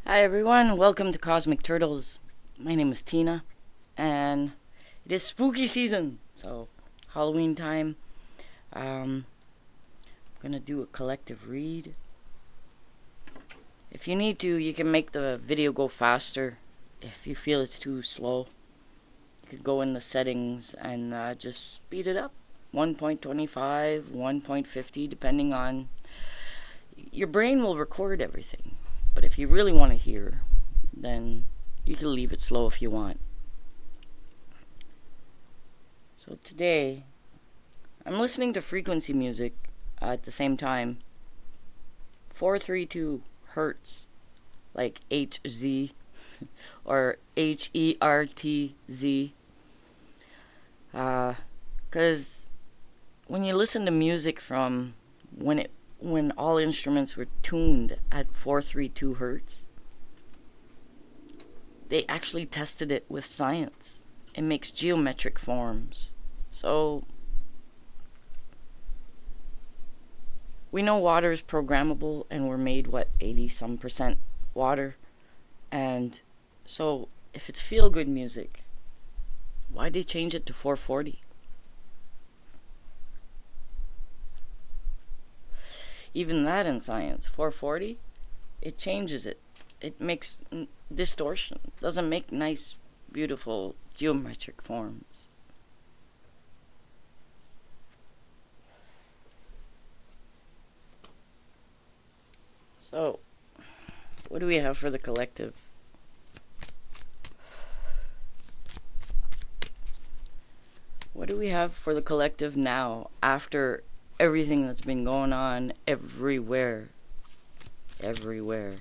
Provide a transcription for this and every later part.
Hi everyone, welcome to Cosmic Turtles. My name is Tina, and it is spooky season, so Halloween time. I'm gonna do a collective read. If you need to, you can make the video go faster. If you feel it's too slow, you could go in the settings and just speed it up. 1.25, 1.50, depending on. Your brain will record everything, but if you really want to hear, then you can leave it slow if you want. So today, I'm listening to frequency music at the same time. 432 hertz, like HZ or HERTZ. Because when you listen to music from when all instruments were tuned at 432 hertz, they actually tested it with science. It makes geometric forms. So we know water is programmable, and we're made 80 some percent water. And so if it's feel good music, why'd they change it to 440? Even that in science, 440, it changes it. It makes distortion. Doesn't make nice, beautiful geometric forms. So, what do we have for the collective? What do we have for the collective now, after everything that's been going on everywhere? Everywhere.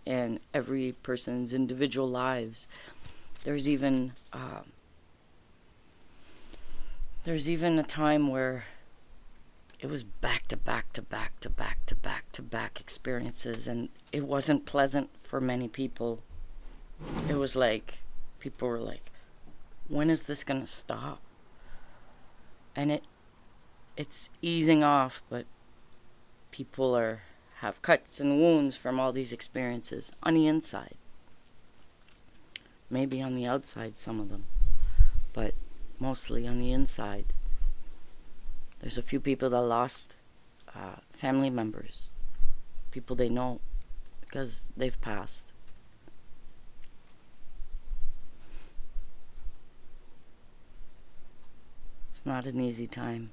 In every person's individual lives. There's even a time where it was back to back to back to back to back to back experiences, and it wasn't pleasant for many people. It was like people were like, when is this gonna stop? And it's easing off, but people have cuts and wounds from all these experiences on the inside. Maybe on the outside, some of them, but mostly on the inside. There's a few people that lost family members, people they know, because they've passed. It's not an easy time.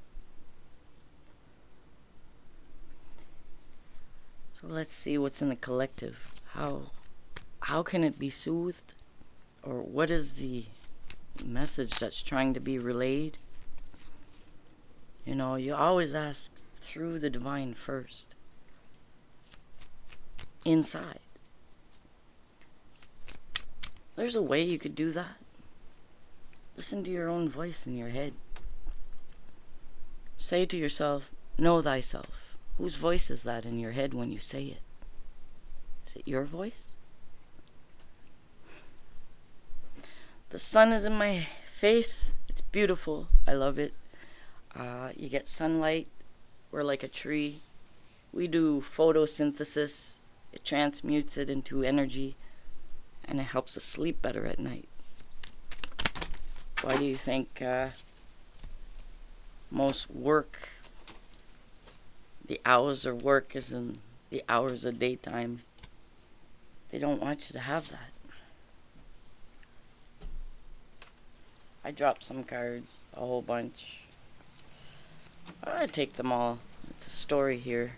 So let's see what's in the collective. How can it be soothed? Or what is the message that's trying to be relayed? You know, you always ask through the divine first. Inside. There's a way you could do that. Listen to your own voice in your head. Say to yourself, know thyself. Whose voice is that in your head when you say it? Is it your voice? The sun is in my face. It's beautiful. I love it. You get sunlight. We're like a tree. We do photosynthesis. It transmutes it into energy, and it helps us sleep better at night. Why do you think most work, the hours of work is in the hours of daytime? They don't want you to have that. I dropped some cards, a whole bunch. I take them all. It's a story here.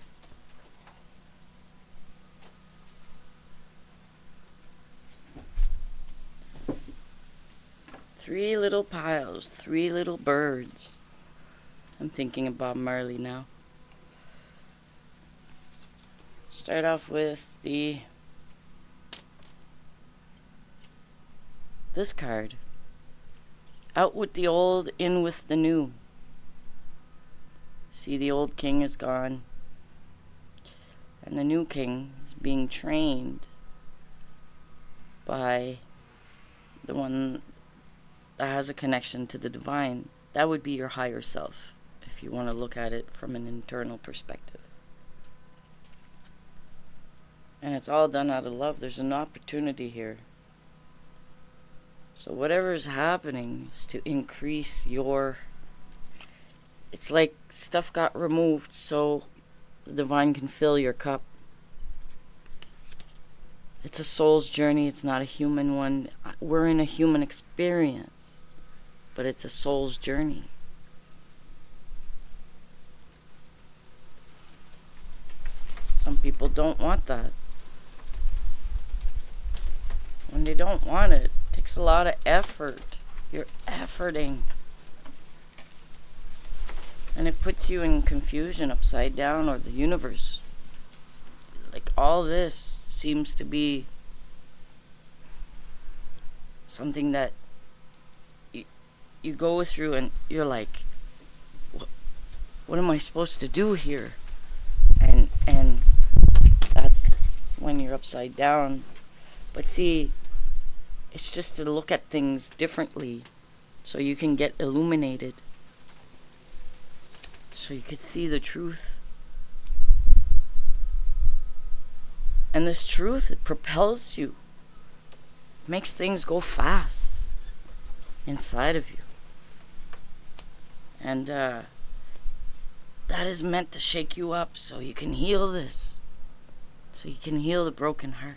Three little piles, three little birds. I'm thinking about Marley now. Start off with this card. Out with the old, in with the new. See, the old king is gone, and the new king is being trained by the one that has a connection to the divine. That would be your higher self, if you want to look at it from an internal perspective. And it's all done out of love. There's an opportunity here. So whatever is happening is to increase your... It's like stuff got removed so the divine can fill your cup. It's a soul's journey. It's not a human one. We're in a human experience, but it's a soul's journey. Some people don't want that. When they don't want it, it takes a lot of effort. You're efforting. And it puts you in confusion, upside down, or the universe. Like all this seems to be something that you go through and you're like, what am I supposed to do here? And that's when you're upside down. But see, it's just to look at things differently so you can get illuminated, so you could see the truth. And this truth, it propels you, makes things go fast inside of you. And that is meant to shake you up so you can heal this, so you can heal the broken heart.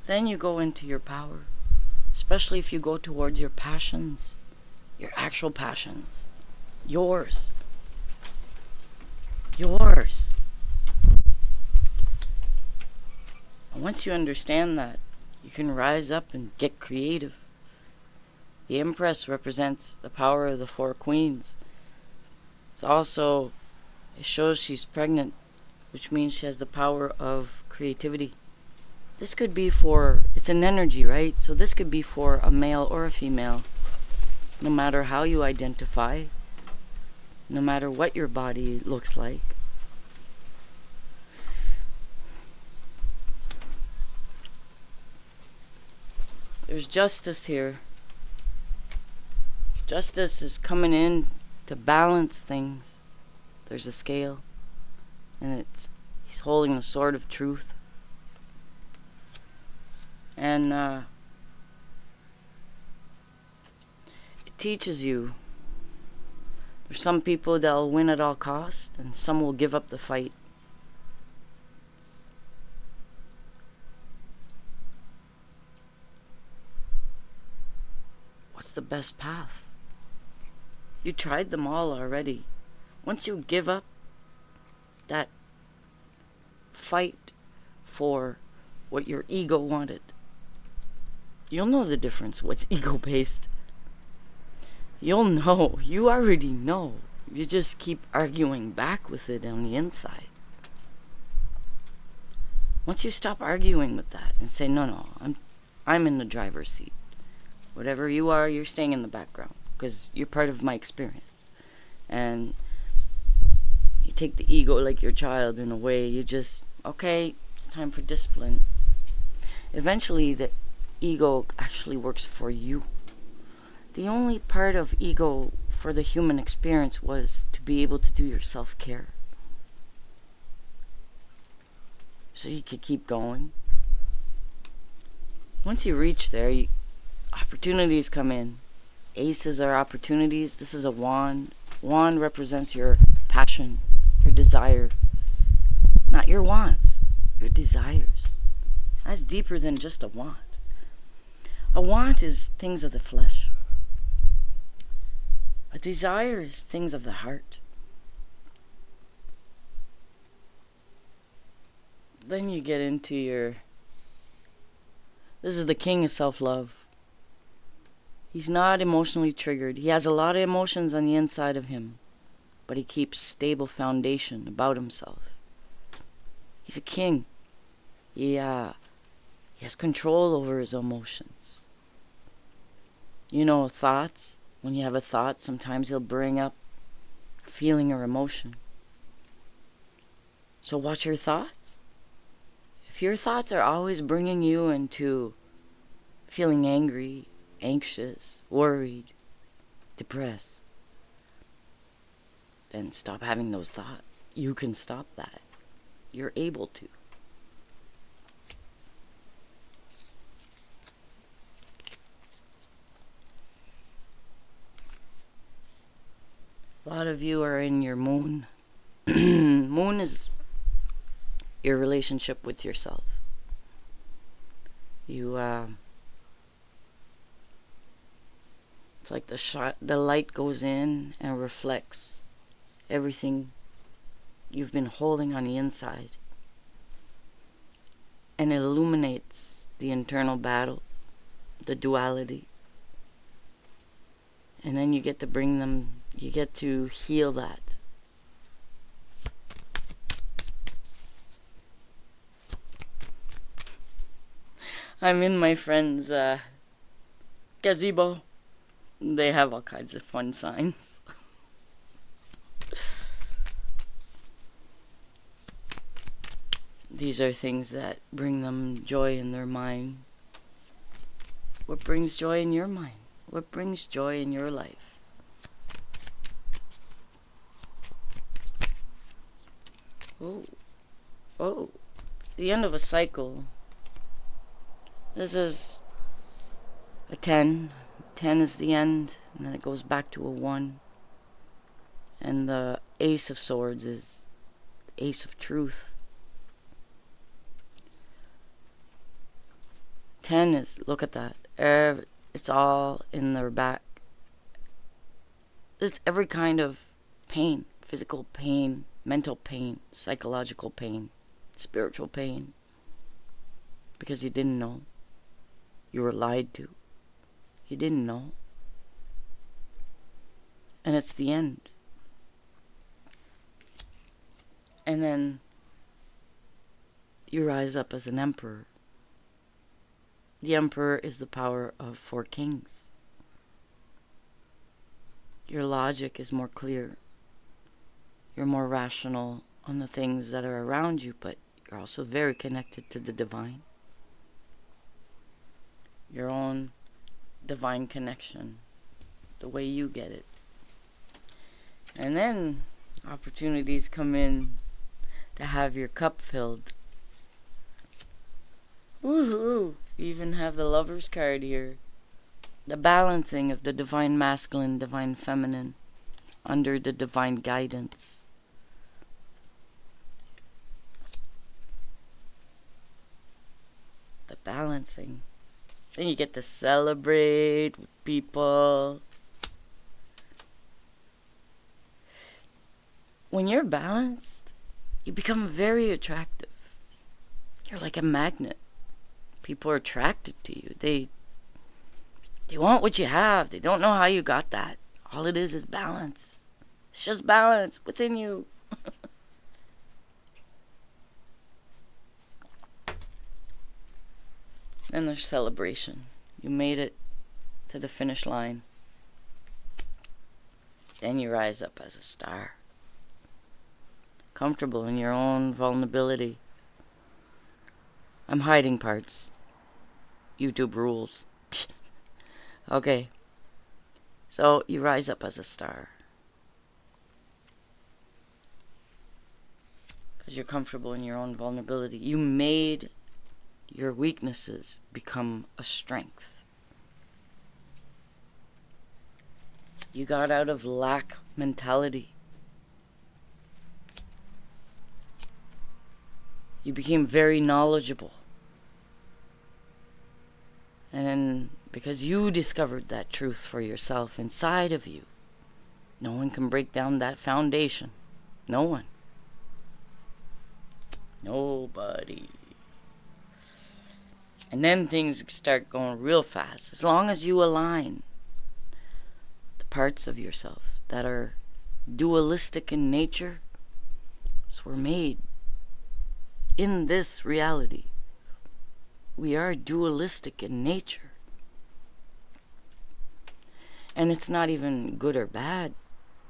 Then you go into your power, especially if you go towards your passions, your actual passions, yours. And once you understand that, you can rise up and get creative. The Empress represents the power of the four queens. It's also, it shows she's pregnant, which means she has the power of creativity. This could be for, it's an energy, right? So this could be for a male or a female. No matter how you identify, no matter what your body looks like. There's justice here. Justice is coming in to balance things. There's a scale, and he's holding the sword of truth. And it teaches you. There's some people that'll win at all costs, and some will give up the fight. What's the best path? You tried them all already. Once you give up that fight for what your ego wanted, you'll know the difference, what's ego-based. You'll know. You already know. You just keep arguing back with it on the inside. Once you stop arguing with that and say, no, I'm in the driver's seat. Whatever you are, you're staying in the background because you're part of my experience. And you take the ego like your child in a way. You just, okay, it's time for discipline. Eventually, the ego actually works for you. The only part of ego for the human experience was to be able to do your self-care. So you could keep going. Once you reach there, opportunities come in. Aces are opportunities. This is a wand. Wand represents your passion, your desire. Not your wants, your desires. That's deeper than just a want. A want is things of the flesh. A desire is things of the heart. Then you get into this is the king of self-love. He's not emotionally triggered. He has a lot of emotions on the inside of him, but he keeps stable foundation about himself. He's a king. He has control over his emotions. You know, thoughts. When you have a thought, sometimes he'll bring up a feeling or emotion. So watch your thoughts. If your thoughts are always bringing you into feeling angry, anxious, worried, depressed, then stop having those thoughts. You can stop that. You're able to. A lot of you are in your moon. Moon is your relationship with yourself. It's like the light goes in and reflects everything you've been holding on the inside, and it illuminates the internal battle, the duality, and then you get to heal that. I'm in my friend's gazebo. They have all kinds of fun signs. These are things that bring them joy in their mind. What brings joy in your mind? What brings joy in your life? Oh, it's the end of a cycle. This is a 10. 10 is the end, and then it goes back to a 1. And the Ace of Swords is the Ace of Truth. 10 is, look at that. It's all in their back. It's every kind of pain. Physical pain, mental pain, psychological pain, spiritual pain. Because you didn't know. You were lied to. You didn't know. And it's the end. And then you rise up as an emperor. The emperor is the power of 4 kings. Your logic is more clear. You're more rational on the things that are around you, but you're also very connected to the divine. Your own divine connection, the way you get it. And then opportunities come in to have your cup filled. Woohoo! You even have the Lover's card here. The balancing of the divine masculine, divine feminine, under the divine guidance. The balancing. Then you get to celebrate with people. When you're balanced, you become very attractive. You're like a magnet. People are attracted to you. They want what you have. They don't know how you got that. All it is balance. It's just balance within you. Then there's celebration. You made it to the finish line. Then you rise up as a star. Comfortable in your own vulnerability. I'm hiding parts. YouTube rules. Okay. So you rise up as a star. Because you're comfortable in your own vulnerability. You made your weaknesses become a strength. You got out of lack mentality. You became very knowledgeable. And because you discovered that truth for yourself inside of you, no one can break down that foundation. No one. Nobody. And then things start going real fast. As long as you align the parts of yourself that are dualistic in nature, so we're made in this reality. We are dualistic in nature. And it's not even good or bad.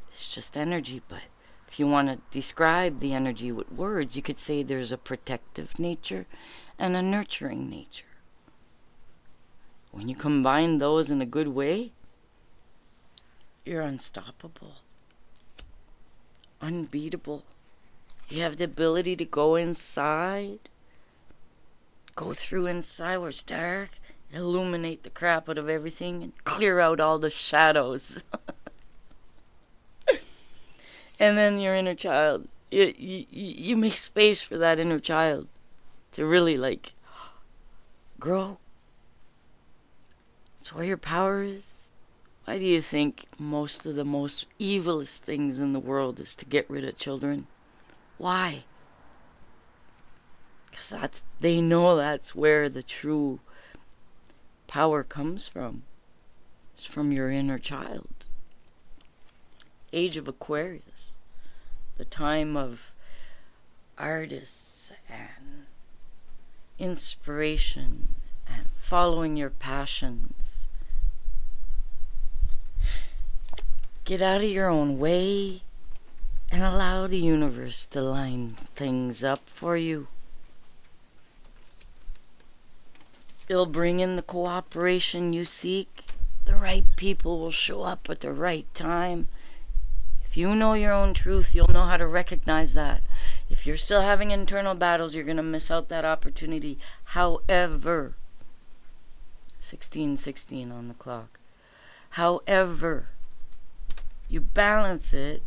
It's just energy. But if you want to describe the energy with words, you could say there's a protective nature and a nurturing nature. When you combine those in a good way, you're unstoppable. Unbeatable. You have the ability to go inside. Go through inside where it's dark. Illuminate the crap out of everything and clear out all the shadows. And then your inner child, you make space for that inner child to really like grow. It's where your power is. Why do you think most of the most evilest things in the world is to get rid of children? Why? Because they know that's where the true power comes from. It's from your inner child. Age of Aquarius, the time of artists and inspiration and following your passions. Get out of your own way and allow the universe to line things up for you. It'll bring in the cooperation you seek. The right people will show up at the right time. If you know your own truth, you'll know how to recognize that. If you're still having internal battles, you're going to miss out that opportunity. However, 16:16 on the clock. However, you balance it,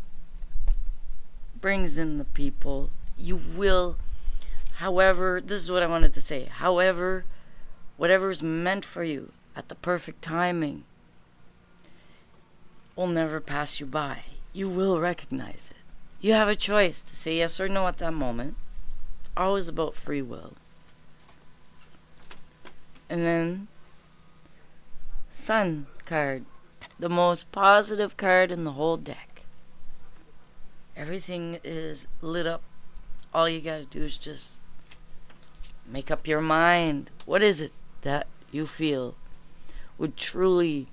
brings in the people. You will, however, this is what I wanted to say. However, whatever is meant for you at the perfect timing will never pass you by. You will recognize it. You have a choice to say yes or no at that moment. It's always about free will. And then, Sun card. The most positive card in the whole deck. Everything is lit up. All you gotta do is just make up your mind. What is it that you feel would truly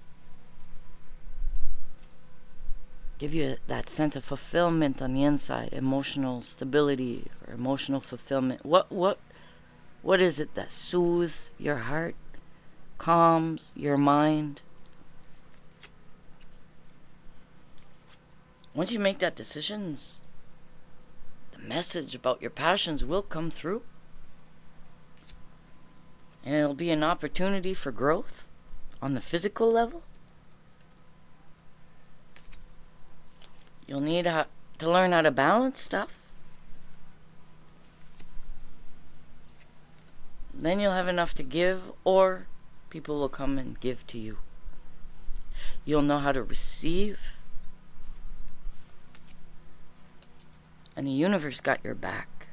give you that sense of fulfillment on the inside, emotional stability or emotional fulfillment? What is it that soothes your heart, calms your mind? Once you make that decision, the message about your passions will come through. And it'll be an opportunity for growth on the physical level. You'll need to learn how to balance stuff. Then you'll have enough to give, or people will come and give to you. You'll know how to receive. And the universe got your back.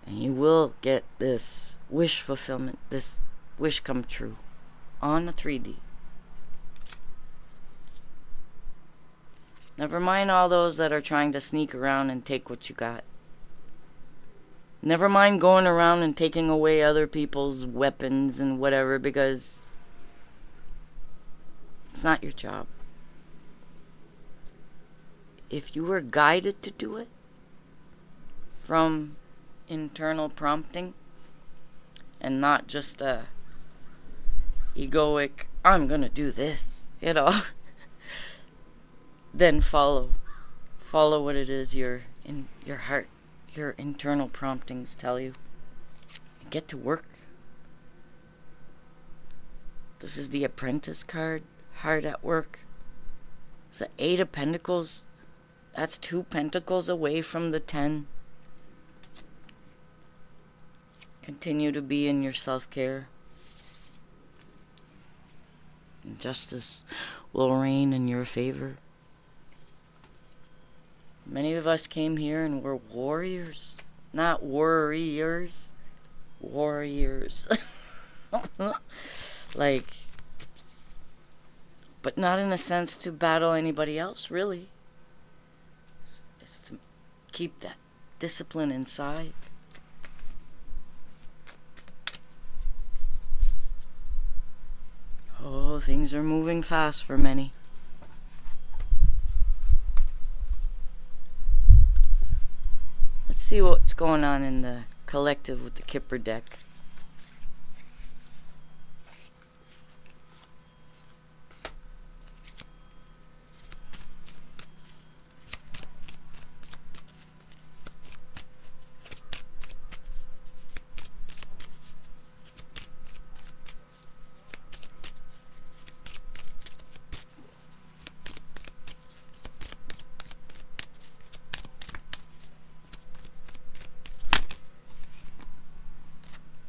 And you will get this wish fulfillment, this wish come true on the 3D. Never mind all those that are trying to sneak around and take what you got. Never mind going around and taking away other people's weapons and whatever, because it's not your job. If you were guided to do it from internal prompting and not just a egoic, I'm gonna do this, then follow what it is your heart, your internal promptings tell you. Get to work. This is the Apprentice card, hard at work. It's the 8 of Pentacles. That's 2 pentacles away from the 10. Continue to be in your self-care. And justice will reign in your favor. Many of us came here and were warriors. Not worriers. Warriors. But not in a sense to battle anybody else, really. It's to keep that discipline inside. Oh, things are moving fast for many. Let's see what's going on in the collective with the Kipper deck.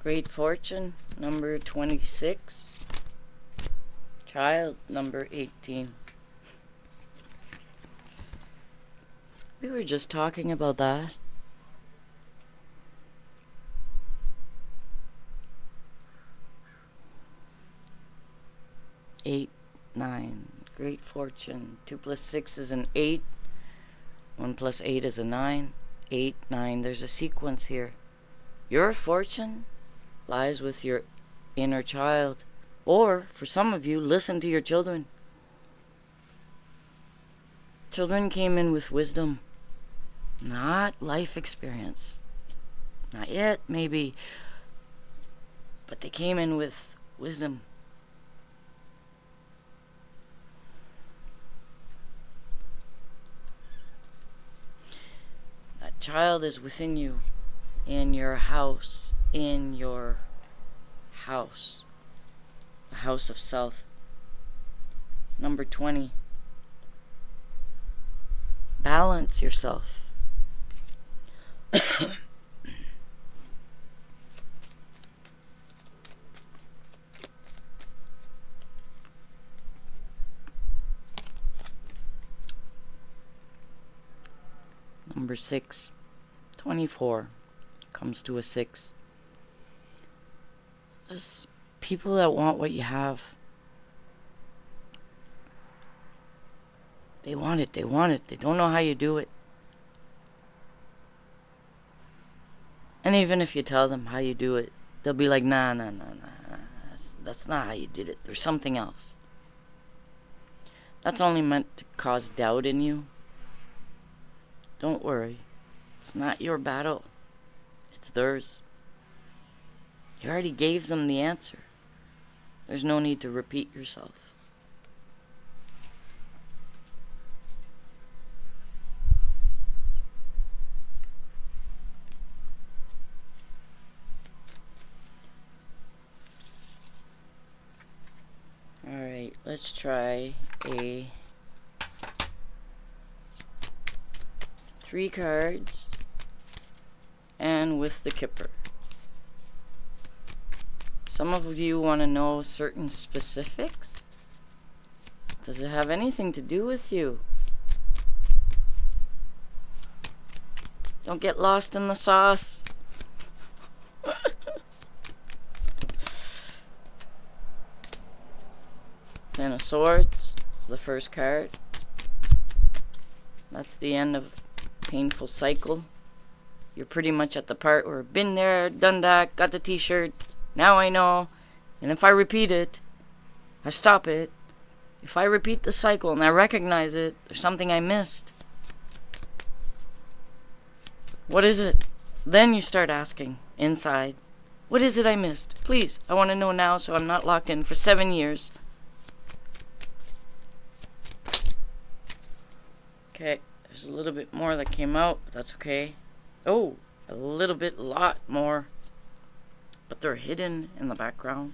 Great fortune, number 26. Child, number 18. We were just talking about that. Eight, 9. Great fortune. 2 plus 6 is an 8. 1 plus 8 is a 9. 8, 9. There's a sequence here. Your fortune lies with your inner child. Or, for some of you, listen to your children. Children came in with wisdom, not life experience. Not yet, maybe. But they came in with wisdom. That child is within you, in your house, in your house. The house of self. Number 20. Balance yourself. Number 6. 24 comes to a 6. There's people that want what you have. They want it, they want it. They don't know how you do it. And even if you tell them how you do it, they'll be like, nah. That's not how you did it. There's something else. That's only meant to cause doubt in you. Don't worry. It's not your battle. It's theirs. You already gave them the answer. There's no need to repeat yourself. Alright, let's try a 3 cards and with the Kipper. Some of you want to know certain specifics. Does it have anything to do with you? Don't get lost in the sauce. 10 of Swords, the first card. That's the end of painful cycle. You're pretty much at the part where been there, done that, got the t-shirt, now I know. And if I repeat it, I stop it. If I repeat the cycle and I recognize it, there's something I missed. What is it? Then you start asking inside, what is it I missed? Please, I want to know now so I'm not locked in for 7 years. Okay, there's a little bit more that came out, but that's okay. Oh, a little bit, lot more. But they're hidden in the background.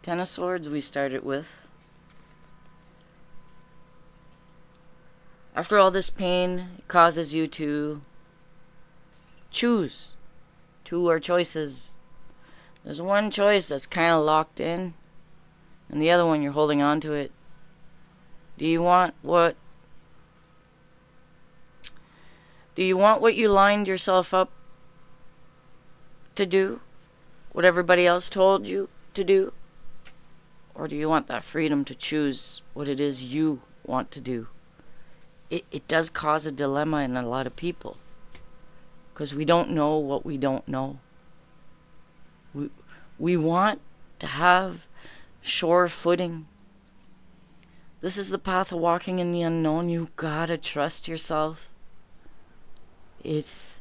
10 of Swords we started with. After all this pain, it causes you to choose. 2 are choices. There's one choice that's kind of locked in, and the other one you're holding on to it. Do you want what you lined yourself up to do? What everybody else told you to do? Or do you want that freedom to choose what it is you want to do? It does cause a dilemma in a lot of people, because we don't know what we don't know. We want to have sure footing. This is the path of walking in the unknown. You gotta trust yourself. It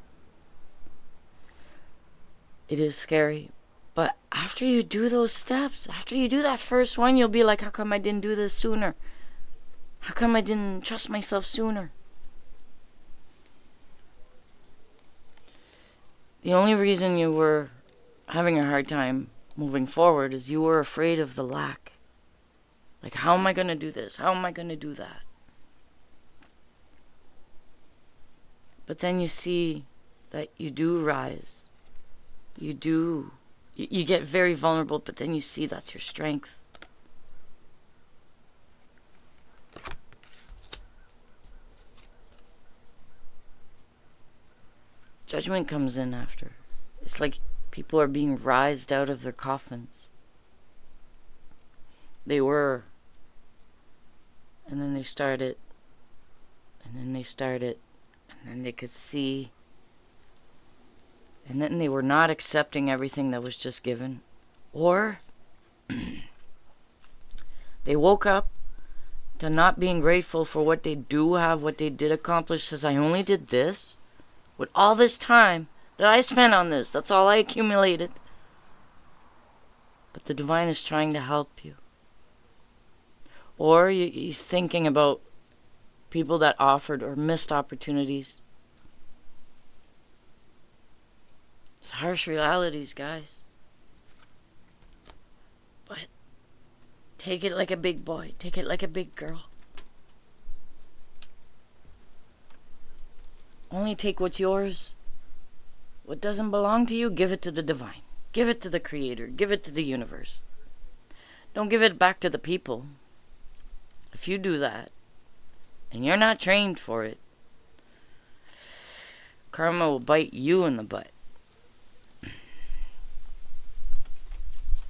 is scary. But after you do those steps, after you do that first one, you'll be like, how come I didn't do this sooner? How come I didn't trust myself sooner? The only reason you were having a hard time moving forward is you were afraid of the lack. Like, how am I going to do this? How am I going to do that? But then you see that you do rise. You do. You get very vulnerable, but then you see that's your strength. Judgment comes in after. It's like people are being raised out of their coffins. They were. And then they started. And then they started. And then they could see. And then they were not accepting everything that was just given. Or they woke up to not being grateful for what they do have, what they did accomplish. Says, I only did this. With all this time that I spent on this, that's all I accumulated. But the divine is trying to help you. Or he's thinking about people that offered or missed opportunities. It's harsh realities, guys. But take it like a big boy. Take it like a big girl. Only take what's yours. What doesn't belong to you, give it to the divine. Give it to the creator. Give it to the universe. Don't give it back to the people. If you do that, and you're not trained for it, karma will bite you in the butt.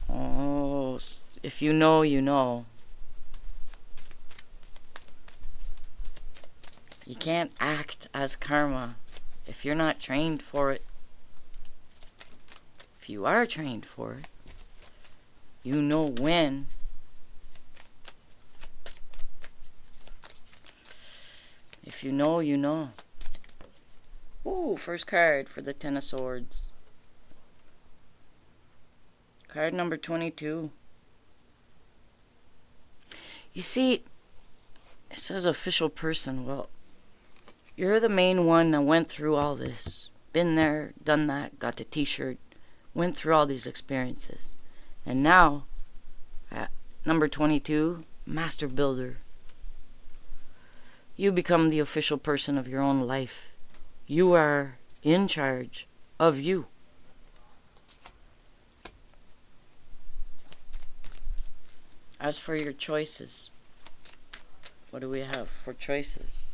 Oh, if you know, you know. You can't act as karma if you're not trained for it. If you are trained for it, you know when. If you know, you know. Ooh, first card for the Ten of Swords. Card number 22. You see, it says official person. Well, you're the main one that went through all this. Been there, done that, got the t-shirt, went through all these experiences. And now, at number 22, Master Builder. You become the official person of your own life. You are in charge of you. As for your choices, what do we have for choices?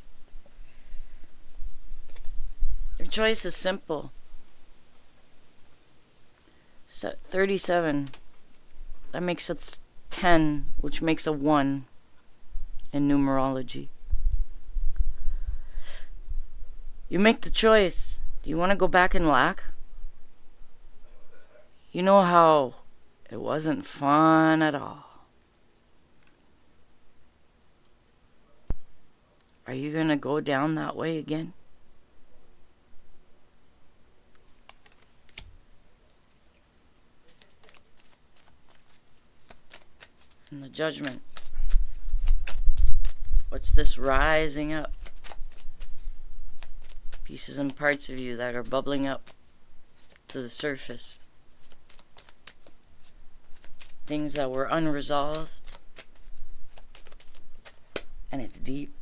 Your choice is simple. So 37, that makes a 10, which makes a 1 in numerology. You make the choice. Do you want to go back in lack? You know how it wasn't fun at all. Are you going to go down that way again? And the Judgment. What's this rising up? Pieces and parts of you that are bubbling up to the surface. Things that were unresolved. And it's deep.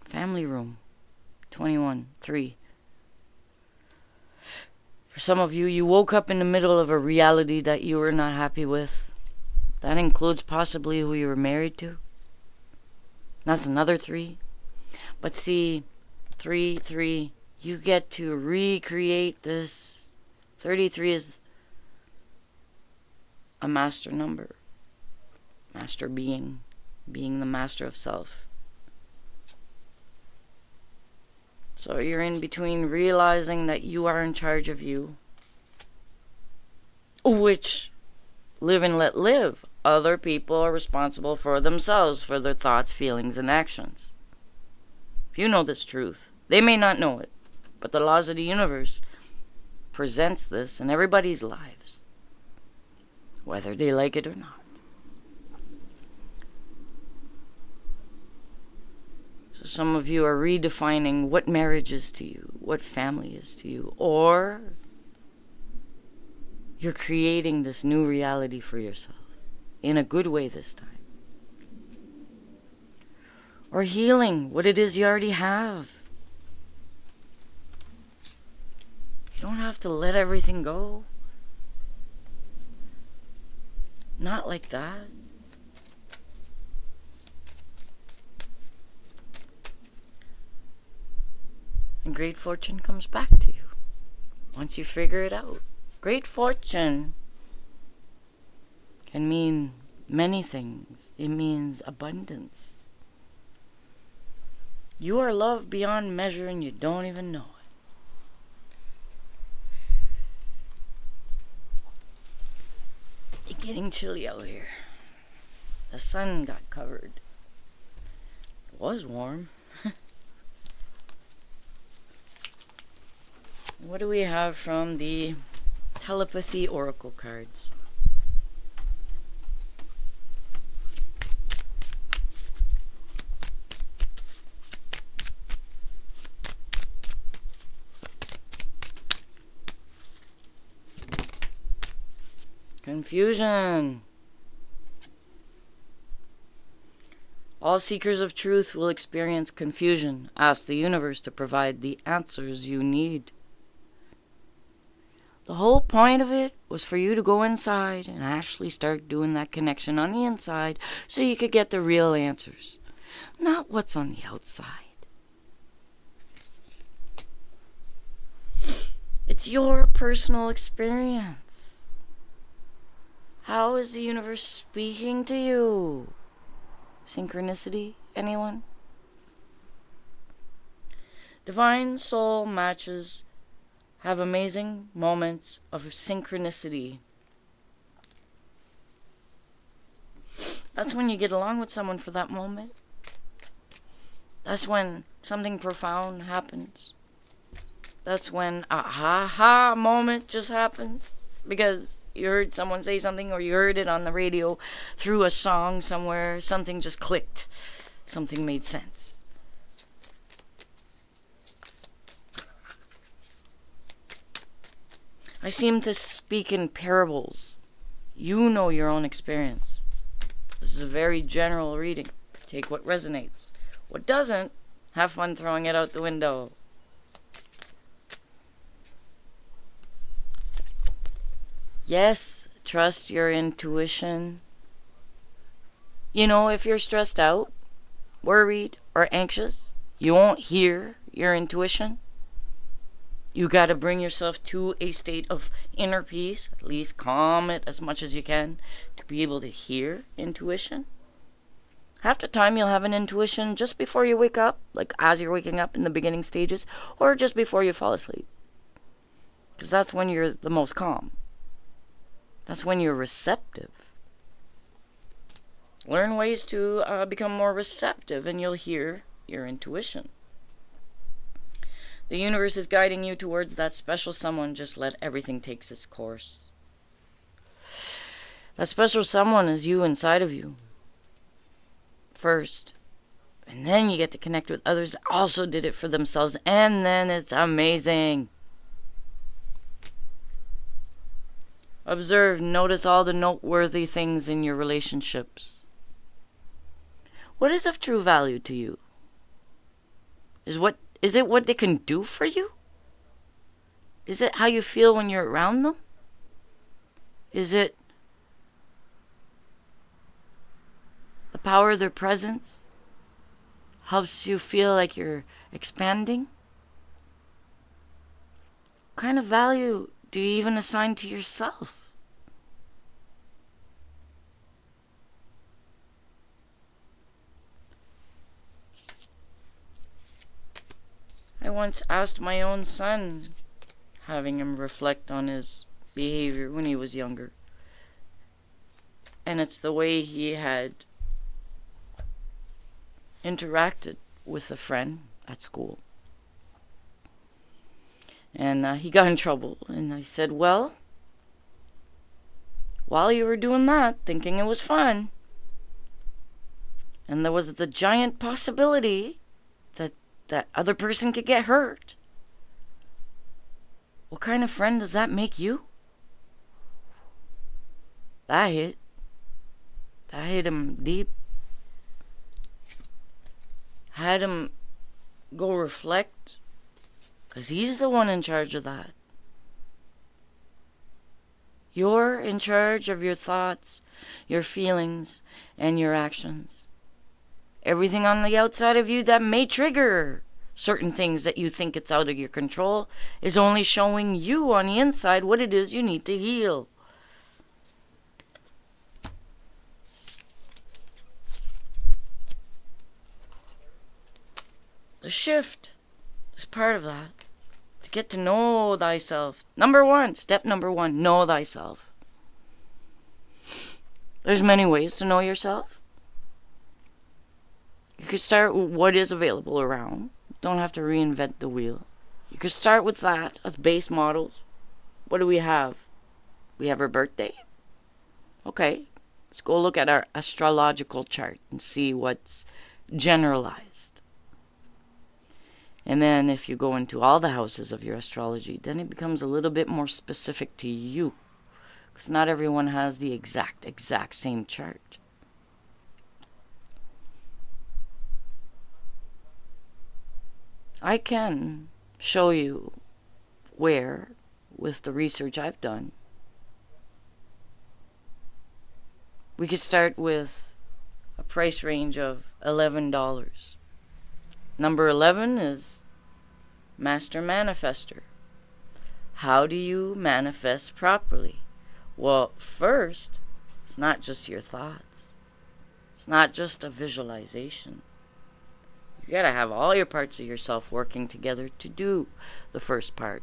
Family room. 21-3. For some of you, you woke up in the middle of a reality that you were not happy with. That includes possibly who you were married to. That's another 3. But see, 3, you get to recreate this. 33 is a master number. Master being the master of self. So you're in between realizing that you are in charge of you, which live and let live. Other people are responsible for themselves, for their thoughts, feelings, and actions. If you know this truth, they may not know it, but the laws of the universe presents this in everybody's lives, whether they like it or not. So some of you are redefining what marriage is to you, what family is to you, or you're creating this new reality for yourself in a good way this time. or healing what it is you already have. You don't have to let everything go. Not like that. And great fortune comes back to you once you figure it out. Great fortune can mean many things. It means abundance. You are loved beyond measure and you don't even know it. It's getting chilly out here. The sun got covered. It was warm. What do we have from the telepathy oracle cards? Confusion. All seekers of truth will experience confusion. Ask the universe to provide the answers you need. The whole point of it was for you to go inside and actually start doing that connection on the inside so you could get the real answers, not what's on the outside. It's your personal experience. How is the universe speaking to you? Synchronicity, anyone? Divine soul matches have amazing moments of synchronicity. That's when you get along with someone for that moment. That's when something profound happens. That's when a ha-ha moment just happens. Because you heard someone say something, or you heard it on the radio through a song somewhere. Something just clicked. Something made sense. I seem to speak in parables. You know your own experience. This is a very general reading. Take what resonates. What doesn't, have fun throwing it out the window. Yes, trust your intuition. You know, if you're stressed out, worried, or anxious, you won't hear your intuition. You gotta bring yourself to a state of inner peace, at least calm it as much as you can, to be able to hear intuition. Half the time you'll have an intuition just before you wake up, like as you're waking up in the beginning stages, or just before you fall asleep. Because that's when you're the most calm. That's when you're receptive. Learn ways to become more receptive and you'll hear your intuition. The universe is guiding you towards that special someone. Just let everything take its course. That special someone is you inside of you. First. And then you get to connect with others that also did it for themselves. And then it's amazing. Observe, notice all the noteworthy things in your relationships. What is of true value to you? Is it what they can do for you? Is it how you feel when you're around them? Is it the power of their presence helps you feel like you're expanding? What kind of value do you even assign to yourself? I once asked my own son, having him reflect on his behavior when he was younger. And it's the way he had interacted with a friend at school. And he got in trouble. And I said, well, while you were doing that, thinking it was fun, and there was the giant possibility that other person could get hurt, what kind of friend does that make you? That hit him deep. had him go reflect, because he's the one in charge of that. You're in charge of your thoughts, your feelings, and your actions. Everything on the outside of you that may trigger certain things that you think it's out of your control is only showing you on the inside what it is you need to heal. The shift is part of that. To get to know thyself. Step number one, know thyself. There's many ways to know yourself. You could start with what is available around. Don't have to reinvent the wheel. You could start with that as base models. What do we have? We have our birthday. Okay, let's go look at our astrological chart and see what's generalized. And then if you go into all the houses of your astrology, then it becomes a little bit more specific to you. Because not everyone has the exact same chart. I can show you where, with the research I've done, we could start with a price range of $11. Number 11 is Master Manifester. How do you manifest properly? Well, first, it's not just your thoughts. It's not just a visualization. You gotta have all your parts of yourself working together to do the first part.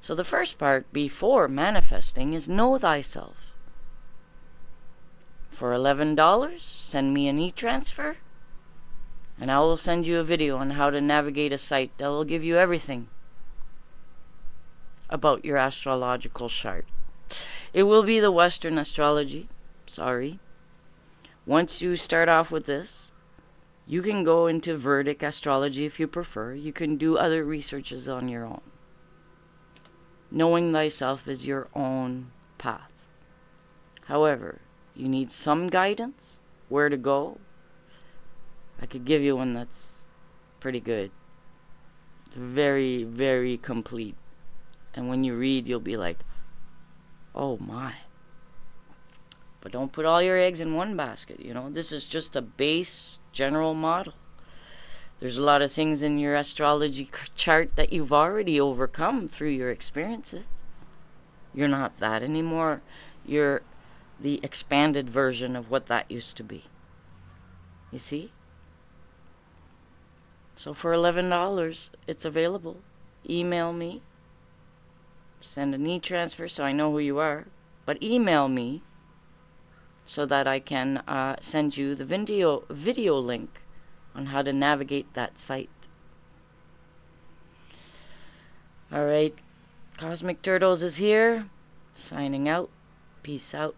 So the first part before manifesting is know thyself. For $11, send me an e-transfer, and I will send you a video on how to navigate a site that will give you everything about your astrological chart. It will be the Western astrology. Sorry. Once you start off with this, you can go into Vedic astrology if you prefer. You can do other researches on your own. Knowing thyself is your own path. However, you need some guidance, where to go. I could give you one that's pretty good. Very, very complete. And when you read, you'll be like, oh my. But don't put all your eggs in one basket, you know. This is just a base general model. There's a lot of things in your astrology chart that you've already overcome through your experiences. You're not that anymore. You're the expanded version of what that used to be. You see? So for $11, it's available. Email me. Send an e-transfer so I know who you are. But email me so that I can send you the video link on how to navigate that site. Alright, Cosmic Turtles is here. Signing out. Peace out.